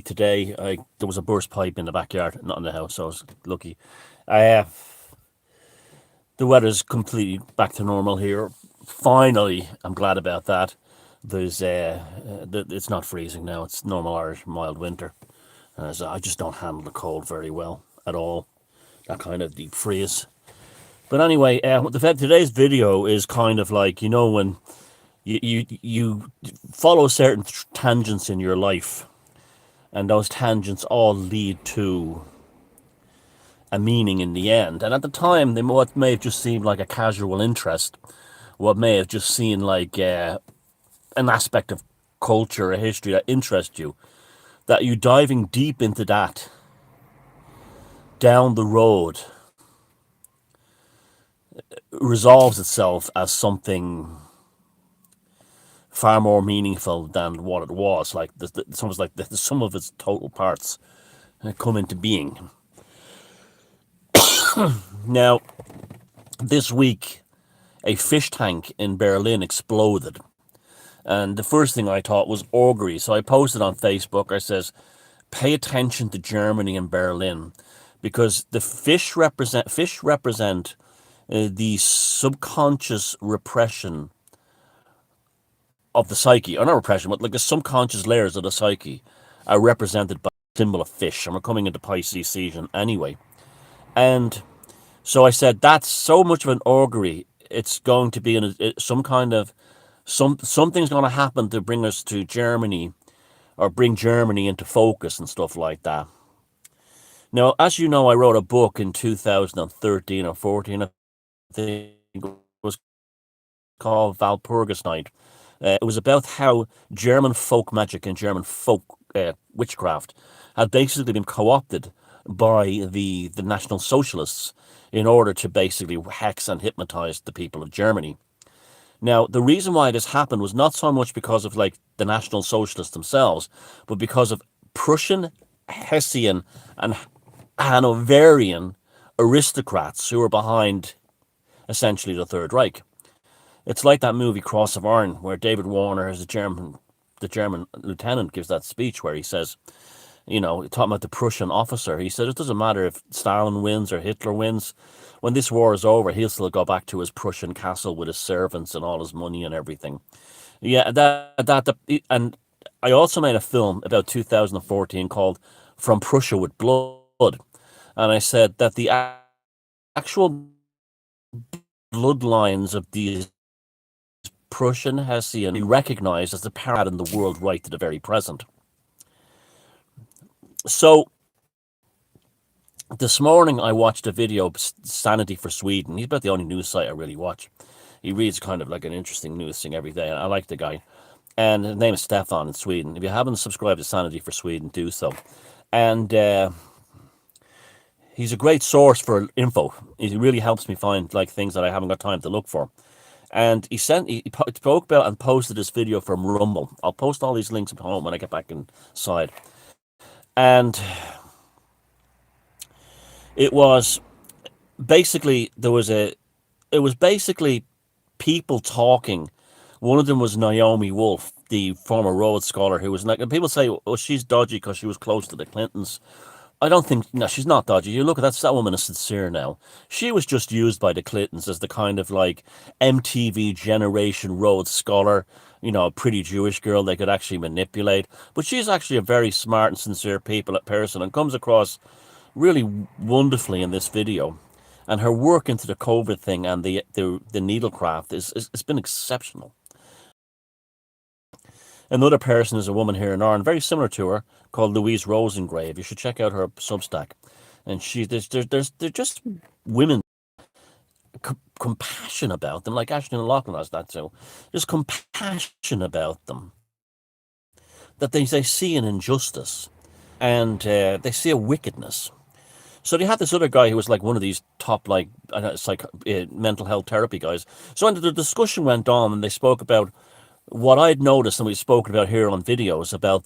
today. There was a burst pipe in the backyard, not in the house, so I was lucky. Uh, the weather's completely back to normal here. Finally, I'm glad about that. It's not freezing now. It's normal Irish mild winter. So I just don't handle the cold very well at all. That kind of deep freeze. But anyway, today's video is kind of like, when you follow certain tangents in your life, and those tangents all lead to a meaning in the end. And at the time, what may have just seemed like a casual interest, what may have just seemed like an aspect of culture, a history that interests you, that you diving deep into that down the road resolves itself as something far more meaningful than what it was. Like it's almost like the sum of its total parts come into being. Now, this week, a fish tank in Berlin exploded. And the first thing I thought was Augury. So I posted on Facebook, I says, pay attention to Germany and Berlin, because the fish represent the subconscious repression of the psyche, or not repression, but like the subconscious layers of the psyche are represented by the symbol of fish. And we're coming into Pisces season anyway. And so I said, that's so much of an augury. It's going to be some kind of, something's going to happen to bring us to Germany, or bring Germany into focus and stuff like that. Now, as you know, I wrote a book in 2013 or 14, I think it was called Walpurgis Night. It was about how German folk magic and German folk witchcraft had basically been co-opted by the National Socialists in order to basically hex and hypnotize the people of Germany. Now, the reason why this happened was not so much because of like the National Socialists themselves, but because of Prussian, Hessian, and Hanoverian aristocrats who were behind essentially the Third Reich. It's like that movie Cross of Iron, where David Warner, as the German lieutenant, gives that speech where he says, talking about the Prussian officer, he said it doesn't matter if Stalin wins or Hitler wins. When this war is over, he'll still go back to his Prussian castle with his servants and all his money and everything. Yeah, and I also made a film about 2014 called From Prussia with Blood, and I said that the actual bloodlines of these Prussian Hessian be recognized as the parad in the world right to the very present. So this morning I watched a video, Sanity for Sweden. He's about the only news site I really watch. He reads kind of like an interesting news thing every day, and I like the guy. And his name is Stefan in Sweden. If you haven't subscribed to Sanity for Sweden, do so. And he's a great source for info. He really helps me find like things that I haven't got time to look for. And he spoke about and posted this video from Rumble. I'll post all these links at home when I get back inside. And it was basically, it was basically people talking. One of them was Naomi Wolf, the former Rhodes Scholar, who was like, and people say, oh, she's dodgy because she was close to the Clintons. I don't think, no, she's not dodgy. You look at that woman is sincere now. She was just used by the Clintons as the kind of like MTV generation Rhodes Scholar, a pretty Jewish girl they could actually manipulate. But she's actually a very smart and sincere person and comes across really wonderfully in this video. And her work into the COVID thing and the needlecraft is it's been exceptional. Another person is a woman here in Ireland, very similar to her, called Louise Rosengrave. You should check out her Substack. And they're just women, compassion about them, like Ashley O'Loughlin has that too. Just compassion about them. That they see an injustice, and they see a wickedness. So they had this other guy who was like one of these top mental health therapy guys. So when the discussion went on, and they spoke about what I'd noticed, and we've spoken about here on videos, about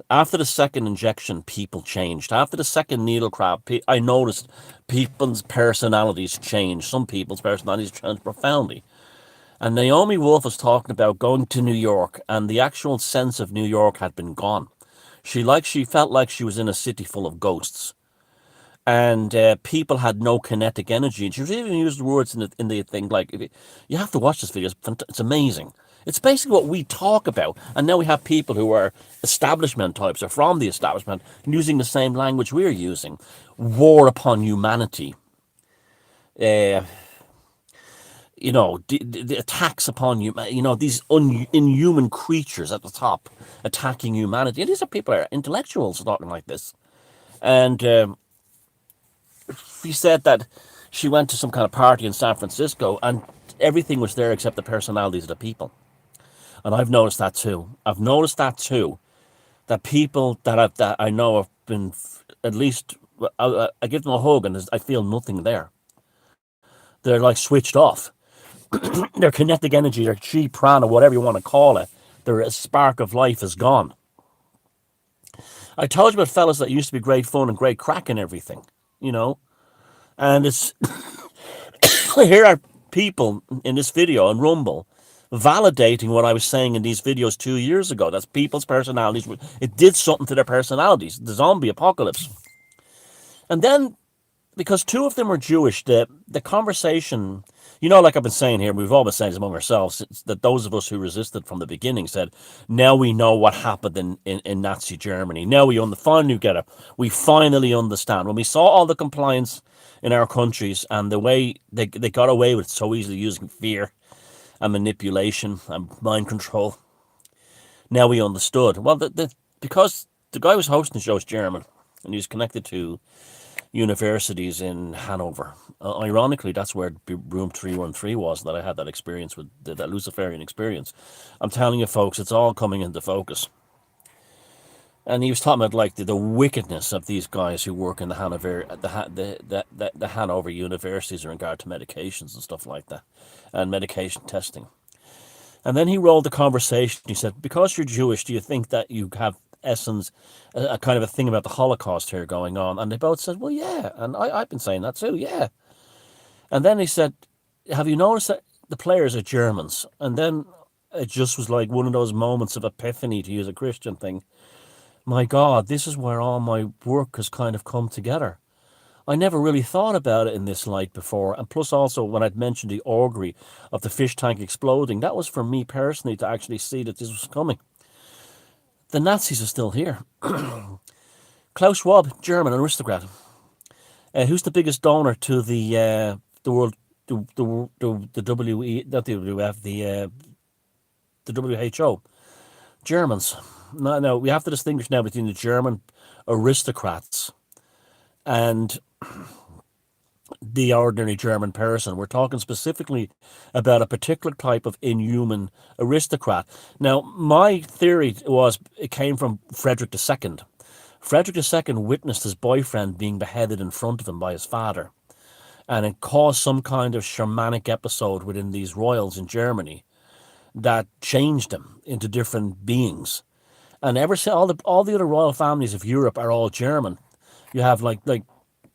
after the second injection, people changed. After the second needle crab, I noticed people's personalities changed. Some people's personalities changed profoundly. And Naomi Wolf was talking about going to New York, and the actual sense of New York had been gone. She felt like she was in a city full of ghosts, and people had no kinetic energy. And she was even used words in the thing like, if you have to watch this video. It's amazing. It's basically what we talk about, and now we have people who are establishment types or from the establishment using the same language we're using. War upon humanity. Uh, the attacks upon you. These inhuman creatures at the top attacking humanity. And these are people who are intellectuals talking like this. And she said that she went to some kind of party in San Francisco and everything was there except the personalities of the people. And I've noticed that too. That people that I know have been at least, I give them a hug and I feel nothing there. They're like switched off. Their kinetic energy, their chi prana, whatever you want to call it, their spark of life is gone. I told you about fellas that used to be great fun and great crack and everything, and it's here are people in this video on Rumble validating what I was saying in these videos 2 years ago. That's people's personalities. It did something to their personalities, the zombie apocalypse. And then, because two of them were Jewish, the conversation, like I've been saying here, we've all been saying this among ourselves, that those of us who resisted from the beginning said, now we know what happened in Nazi Germany. Now finally get it. We finally understand. When we saw all the compliance in our countries and the way they got away with it so easily using fear and manipulation and mind control, now we understood. Well, because the guy who was hosting the show is German, and he's connected to universities in Hanover. Ironically, that's where room 313 was, that I had that experience with that Luciferian experience. I'm telling you, folks, it's all coming into focus. And he was talking about like the wickedness of these guys who work in the Hanover universities in regard to medications and stuff like that, and medication testing. And then he rolled the conversation. He said, because you're Jewish, do you think that you have essence, a kind of a thing about the Holocaust here going on? And they both said, well, yeah. And I've been saying that too, yeah. And then he said, have you noticed that the players are Germans? And then it just was like one of those moments of epiphany, to use a Christian thing. My God, this is where all my work has kind of come together. I never really thought about it in this light before. And plus also when I'd mentioned the augury of the fish tank exploding, that was for me personally to actually see that this was coming. The Nazis are still here. Klaus Schwab, German aristocrat. Who's the biggest donor to the world, the WE, not the WWF, the WHO? Germans. No, we have to distinguish now between the German aristocrats and the ordinary German person. We're talking specifically about a particular type of inhuman aristocrat. Now, my theory was it came from Frederick II. Frederick II witnessed his boyfriend being beheaded in front of him by his father, and it caused some kind of shamanic episode within these royals in Germany that changed them into different beings. And ever since, all the other royal families of Europe are all German. You have like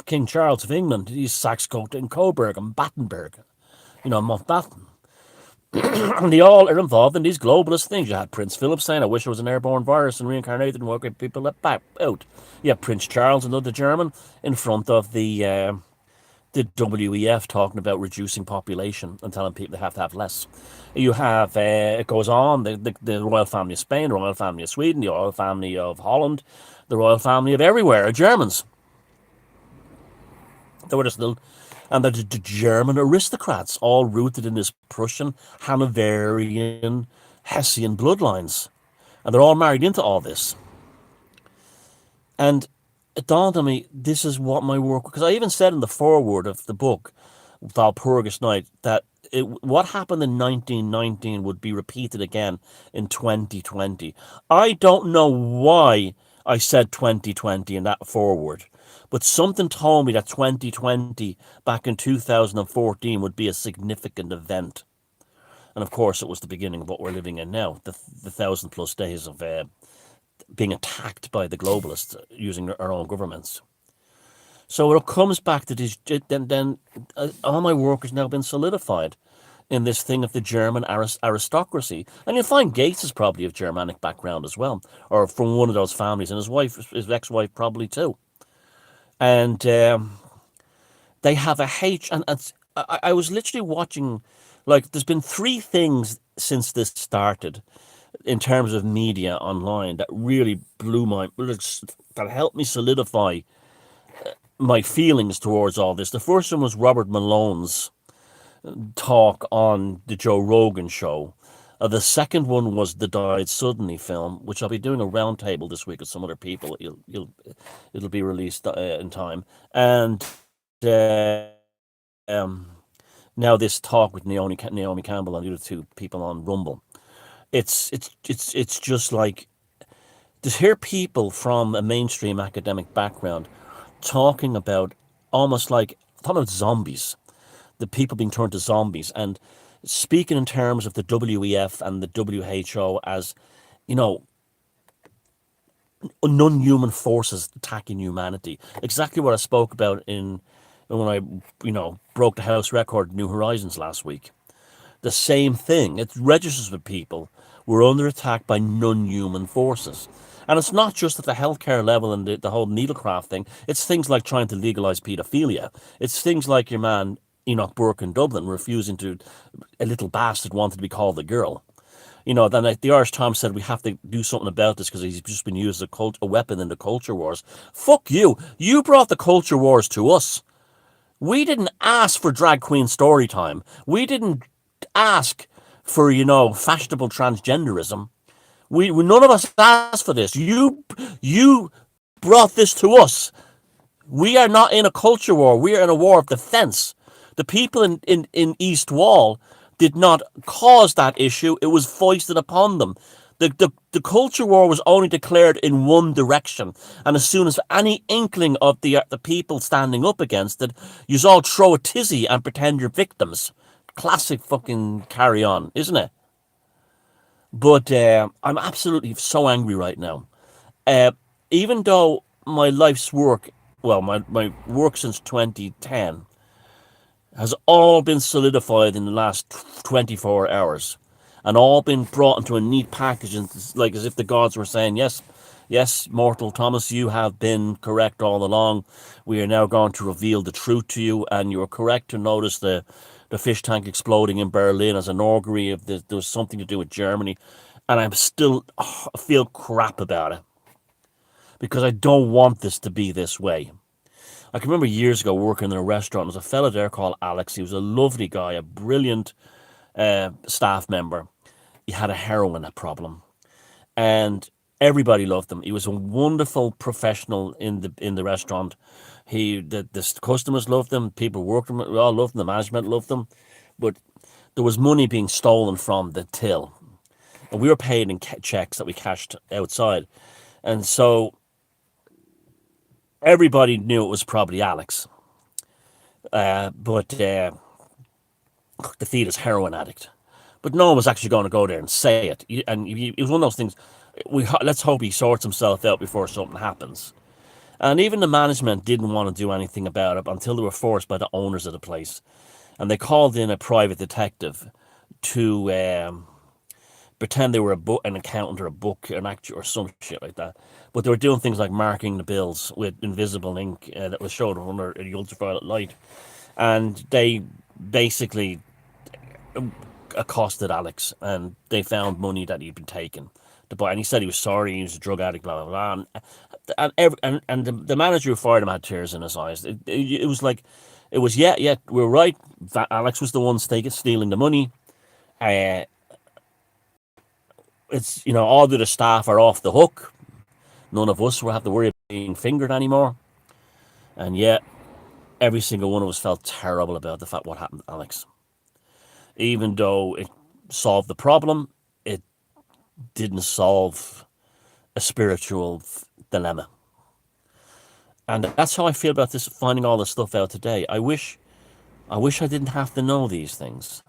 King Charles of England, he's Saxe-Coburg and Coburg and Battenberg, Mountbatten. And they all are involved in these globalist things. You had Prince Philip saying, I wish it was an airborne virus and reincarnated and woke people back out. You have Prince Charles, another German, in front of the WEF talking about reducing population and telling people they have to have less. You have, it goes on, the royal family of Spain, the royal family of Sweden, the royal family of Holland, the royal family of everywhere are Germans. They were just little, and the German aristocrats, all rooted in this Prussian, Hanoverian, Hessian bloodlines. And they're all married into all this. And it dawned on me, this is what my work, because I even said in the foreword of the book, Walpurgis Night, that what happened in 1919 would be repeated again in 2020. I don't know why I said 2020 in that foreword, but something told me that 2020 back in 2014 would be a significant event. And of course, it was the beginning of what we're living in now, the 1,000+ days of being attacked by the globalists using our own governments. So it comes back to this, then all my work has now been solidified. in this thing of the German aristocracy. And you'll find Gates is probably of Germanic background as well, or from one of those families, and his wife, his ex-wife, probably too. And they have a hate. And I was literally watching, like, there's been three things since this started in terms of media online that really blew my, that helped me solidify my feelings towards all this. The first one was Robert Malone's talk on the Joe Rogan show. The second one was the Died Suddenly film, which I'll be doing a roundtable this week with some other people. It'll be released in time. And um, now this talk with Naomi Campbell and the other two people on Rumble. It's just like to hear people from a mainstream academic background talking about almost like talking about zombies, the people being turned to zombies, and speaking in terms of the WEF and the WHO as, you know, non-human forces attacking humanity. Exactly what I spoke about in when I, broke the house record New Horizons last week. The same thing. It registers with people. We're under attack by non-human forces. And it's not just at the healthcare level and the whole needlecraft thing. It's things like trying to legalise paedophilia. It's things like your man Enoch Burke in Dublin refusing to, a little bastard wanted to be called a girl. Then like, the Irish Tom said we have to do something about this because he's just been used as a weapon in the culture wars. Fuck you. You brought the culture wars to us. We didn't ask for drag queen story time. We didn't ask for, fashionable transgenderism. We none of us asked for this. You brought this to us. We are not in a culture war. We are in a war of defense. The people in East Wall did not cause that issue. It was foisted upon them. The culture war was only declared in one direction. And as soon as any inkling of the people standing up against it, you all throw a tizzy and pretend you're victims. Classic fucking carry on, isn't it? But I'm absolutely so angry right now. Uh, Even though my life's work, well, my work since 2010 has all been solidified in the last 24 hours and all been brought into a neat package, and like as if the gods were saying, yes, yes, mortal Thomas, you have been correct all along. We are now going to reveal the truth to you, and you were correct to notice the fish tank exploding in Berlin as an augury of there was something to do with Germany. And I'm still I feel crap about it because I don't want this to be this way. I can remember years ago working in a restaurant. There was a fella there called Alex. He was a lovely guy, a brilliant staff member. He had a heroin problem, and everybody loved him. He was a wonderful professional in the restaurant. The customers loved him. People working with him, we all loved him. The management loved him, but there was money being stolen from the till, and we were paid in checks that we cashed outside, and so everybody knew it was probably Alex. But the fetus heroin addict. But no one was actually going to go there and say it. And it was one of those things. Let's hope he sorts himself out before something happens. And even the management didn't want to do anything about it until they were forced by the owners of the place, and they called in a private detective to pretend they were an accountant or a book, an actor or some shit like that. But they were doing things like marking the bills with invisible ink that was showed under the ultraviolet light, and they basically accosted Alex, and they found money that he'd been taken to buy. And he said he was sorry, he was a drug addict, blah blah blah. And the manager who fired him had tears in his eyes. It was like, it was yeah, we're right. Alex was the one stealing the money. Uh, it's all the other staff are off the hook. None of us will have to worry about being fingered anymore. And yet, every single one of us felt terrible about the fact what happened to Alex. Even though it solved the problem, it didn't solve a spiritual dilemma. And that's how I feel about this, finding all this stuff out today. I wish I didn't have to know these things.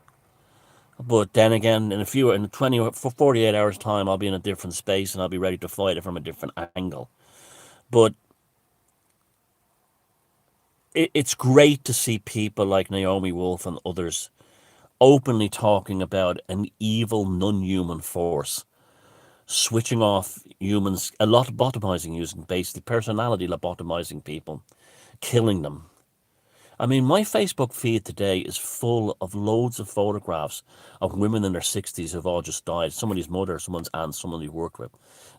But then again, in 20 or 48 hours time, I'll be in a different space and I'll be ready to fight it from a different angle. But it's great to see people like Naomi Wolf and others openly talking about an evil, non-human force, switching off humans, a lobotomizing, using basically personality lobotomizing people, killing them. I mean, my Facebook feed today is full of loads of photographs of women in their 60s who've all just died. Somebody's mother, someone's aunt, someone you worked with.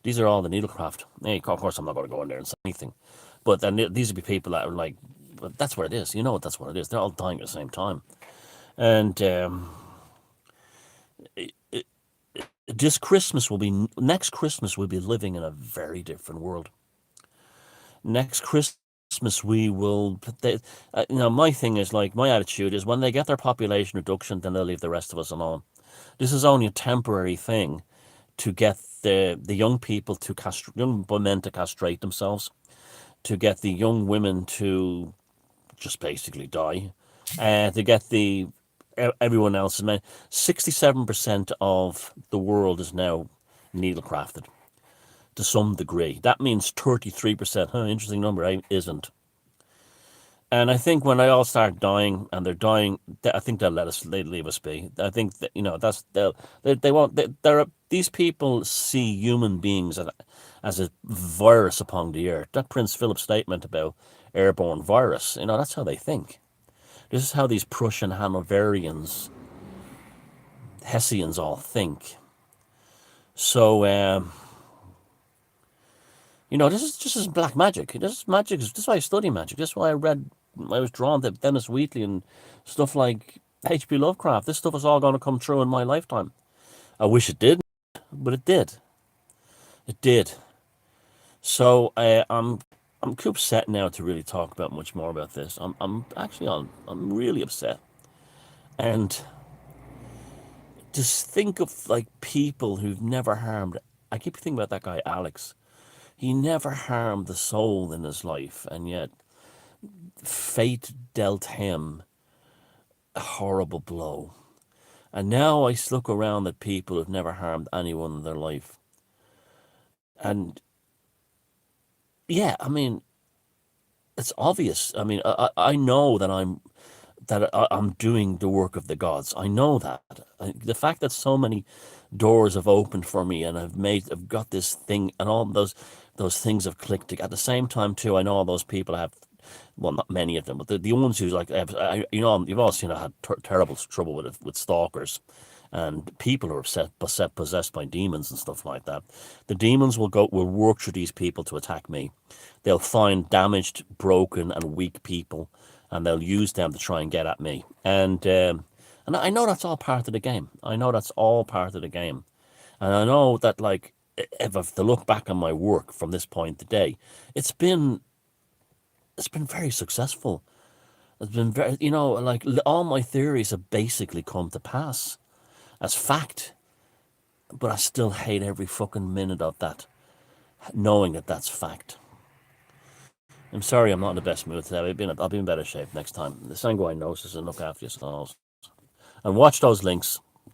These are all the needlecraft. Hey, of course, I'm not going to go in there and say anything. But then these would be people that are like, well, that's what it is. You know what that's what it is. They're all dying at the same time. And this Christmas will be, next Christmas, we'll be living in a very different world. Next Christmas, we will, my thing is like, my attitude is when they get their population reduction, then they'll leave the rest of us alone. This is only a temporary thing to get the young people to young men to castrate themselves, to get the young women to just basically die, to get everyone else. 67% of the world is now needle crafted to some degree. That means 33%. Huh, interesting number. Isn't. And I think when they all start dying, and they're dying, I think they'll let us, they leave us be. I think that that's they won't. These people see human beings as a virus upon the earth. That Prince Philip statement about airborne virus, that's how they think. This is how these Prussian Hanoverians, Hessians all think. So, this is black magic. This is magic. This is why I study magic. This is why I was drawn to Dennis Wheatley and stuff like H.P. Lovecraft. This stuff is all going to come true in my lifetime. I wish it didn't, but it did. It did. So I'm too upset now to really talk about much more about this. I'm really upset. And just think of like people who've never harmed. I keep thinking about that guy Alex. He never harmed a soul in his life, and yet fate dealt him a horrible blow. And now I look around at people who've never harmed anyone in their life. And yeah, I mean, it's obvious. I mean, I know that I'm doing the work of the gods. I know that. The fact that so many doors have opened for me, and I've got this thing, and all those things have clicked at the same time too. I know all those people have, well, not many of them, but the ones who like, you've all seen I had terrible trouble with stalkers and people who are possessed by demons and stuff like that. The demons will work through these people to attack me. They'll find damaged, broken, and weak people, and they'll use them to try and get at me. And I know that's all part of the game. I know that's all part of the game. And I know that, like, if I have to look back on my work from this point today, it's been very successful. It's been very, like, all my theories have basically come to pass as fact. But I still hate every fucking minute of that, knowing that that's fact. I'm sorry I'm not in the best mood today. I'll be in better shape next time. The sanguine gnosis and look after yourselves. And watch those links.